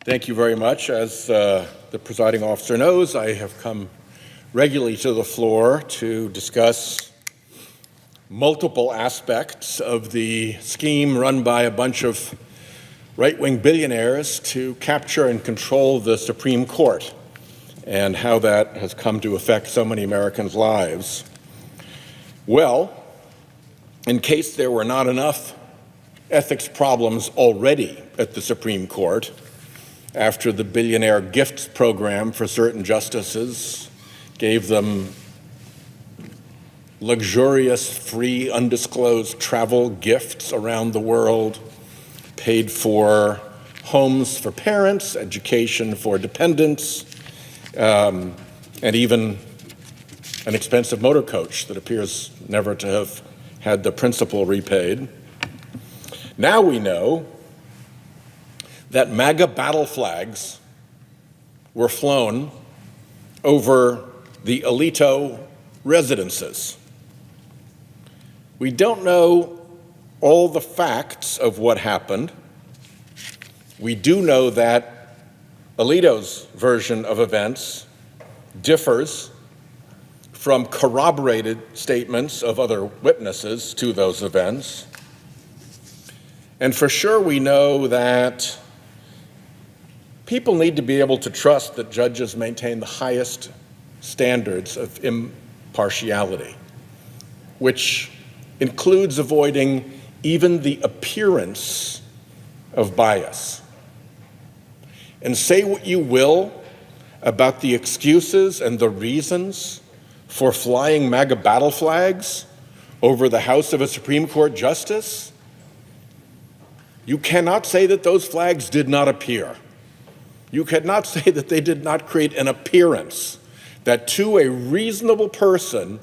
Thank you very much. As the presiding officer knows, I have come regularly to the floor to discuss multiple aspects of the scheme run by a bunch of right-wing billionaires to capture and control the Supreme Court and how that has come to affect so many Americans' lives. Well, in case there were not enough ethics problems already at the Supreme Court, after the billionaire gifts program for certain justices gave them luxurious, free, undisclosed travel gifts around the world, paid for homes for parents, education for dependents, and even an expensive motor coach that appears never to have had the principal repaid. Now we know that MAGA battle flags were flown over the Alito residences. We don't know all the facts of what happened. We do know that Alito's version of events differs from corroborated statements of other witnesses to those events. And for sure we know that people need to be able to trust that judges maintain the highest standards of impartiality, which includes avoiding even the appearance of bias. And say what you will about the excuses and the reasons for flying MAGA battle flags over the house of a Supreme Court justice, you cannot say that those flags did not appear. You cannot say that they did not create an appearance that to a reasonable person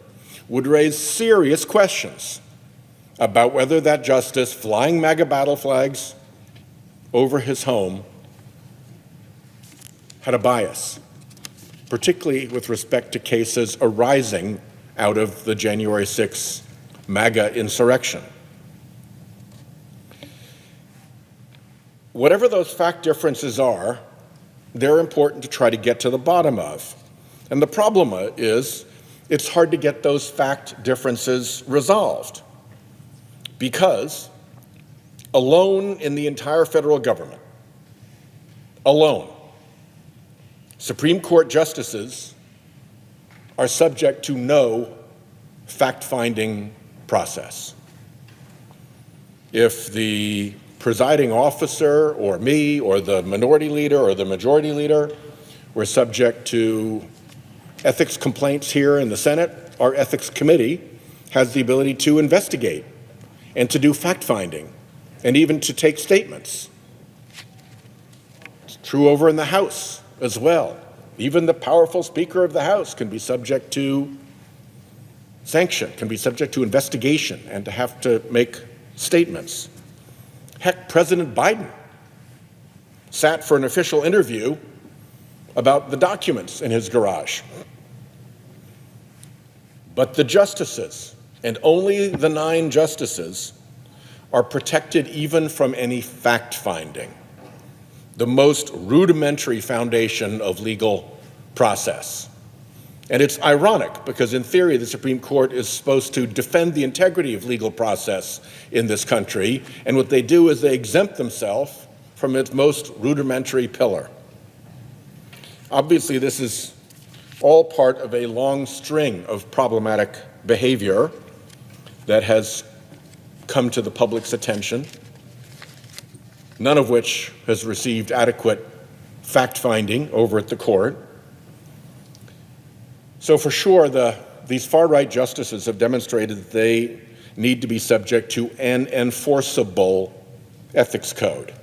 would raise serious questions about whether that justice flying MAGA battle flags over his home had a bias, particularly with respect to cases arising out of the January 6th MAGA insurrection. Whatever those fact differences are, they're important to try to get to the bottom of. And the problem is, it's hard to get those fact differences resolved because alone in the entire federal government, alone, Supreme Court justices are subject to no fact-finding process. If the presiding officer or me or the minority leader or the majority leader were subject to ethics complaints here in the Senate, our ethics committee has the ability to investigate and to do fact-finding and even to take statements. It's true over in the House as well. Even the powerful Speaker of the House can be subject to sanction, can be subject to investigation and to have to make statements. Heck, President Biden sat for an official interview about the documents in his garage. But the justices, and only the 9 justices, are protected even from any fact-finding, the most rudimentary foundation of legal process. And it's ironic because in theory, the Supreme Court is supposed to defend the integrity of legal process in this country, and what they do is they exempt themselves from its most rudimentary pillar. Obviously, this is all part of a long string of problematic behavior that has come to the public's attention, none of which has received adequate fact-finding over at the court. So for sure, these far-right justices have demonstrated that they need to be subject to an enforceable ethics code.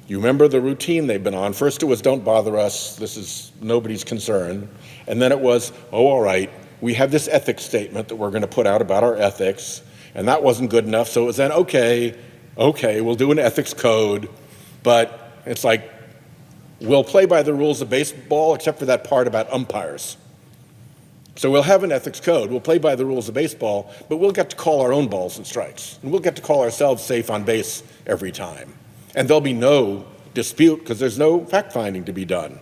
You remember the routine they've been on. First it was, don't bother us, this is nobody's concern. And then it was, oh, all right, we have this ethics statement that we're going to put out about our ethics, and that wasn't good enough, so it was then, okay, we'll do an ethics code, but it's like, we'll play by the rules of baseball except for that part about umpires. So we'll have an ethics code, we'll play by the rules of baseball, but we'll get to call our own balls and strikes, and we'll get to call ourselves safe on base every time. And there'll be no dispute because there's no fact-finding to be done.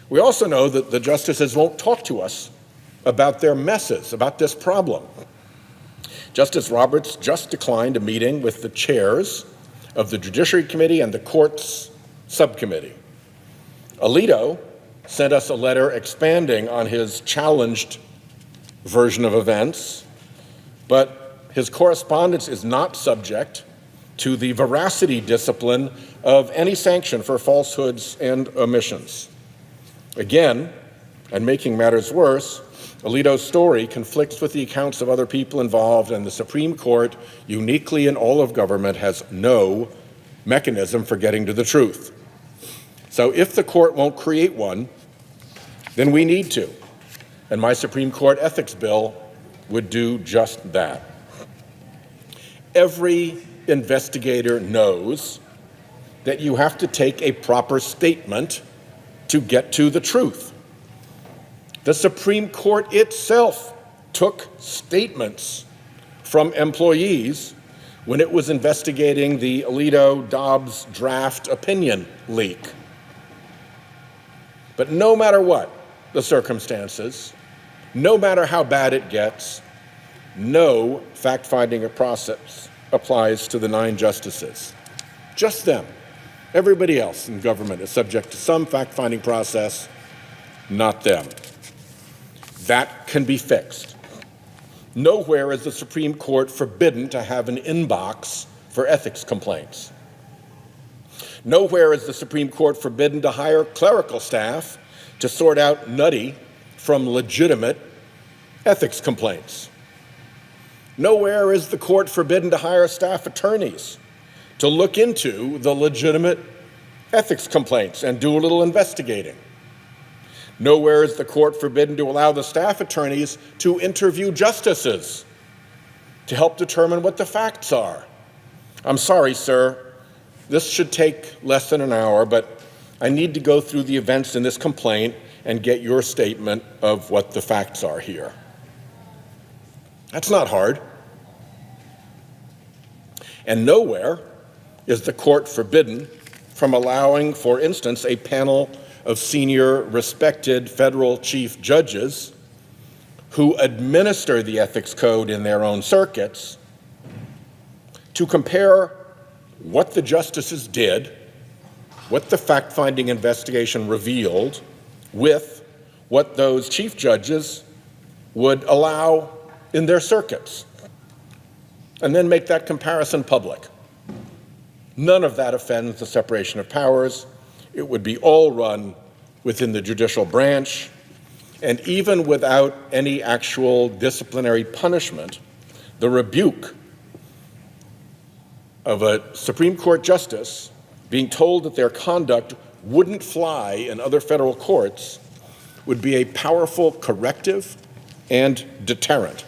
We also know that the justices won't talk to us about their messes, about this problem. Justice Roberts just declined a meeting with the chairs of the Judiciary Committee and the Courts Subcommittee. Alito sent us a letter expanding on his challenged version of events, but his correspondence is not subject to the veracity discipline of any sanction for falsehoods and omissions. Again, and making matters worse, Alito's story conflicts with the accounts of other people involved, and the Supreme Court, uniquely in all of government, has no mechanism for getting to the truth. So if the court won't create one, then we need to. And my Supreme Court ethics bill would do just that. Every investigator knows that you have to take a proper statement to get to the truth. The Supreme Court itself took statements from employees when it was investigating the Alito-Dobbs draft opinion leak. But no matter what the circumstances, no matter how bad it gets, no fact-finding process applies to the 9 justices. Just them. Everybody else in government is subject to some fact-finding process, not them. That can be fixed. Nowhere is the Supreme Court forbidden to have an inbox for ethics complaints. Nowhere is the Supreme Court forbidden to hire clerical staff to sort out nutty from legitimate ethics complaints. Nowhere is the court forbidden to hire staff attorneys to look into the legitimate ethics complaints and do a little investigating. Nowhere is the court forbidden to allow the staff attorneys to interview justices to help determine what the facts are. I'm sorry, sir, this should take less than an hour, but I need to go through the events in this complaint and get your statement of what the facts are here. That's not hard. And nowhere is the court forbidden from allowing, for instance, a panel of senior, respected federal chief judges who administer the ethics code in their own circuits to compare what the justices did, what the fact-finding investigation revealed, with what those chief judges would allow in their circuits, and then make that comparison public. None of that offends the separation of powers. It would be all run within the judicial branch, and even without any actual disciplinary punishment, the rebuke of a Supreme Court justice being told that their conduct wouldn't fly in other federal courts would be a powerful corrective and deterrent.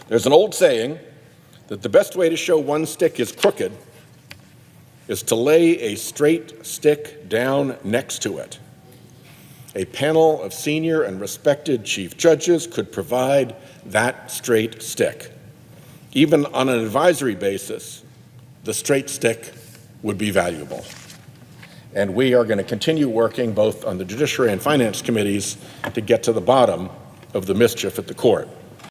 There's an old saying that the best way to show one stick is crooked is to lay a straight stick down next to it. A panel of senior and respected chief judges could provide that straight stick. Even on an advisory basis, the straight stick would be valuable. And we are going to continue working both on the Judiciary and Finance Committees to get to the bottom of the mischief at the court.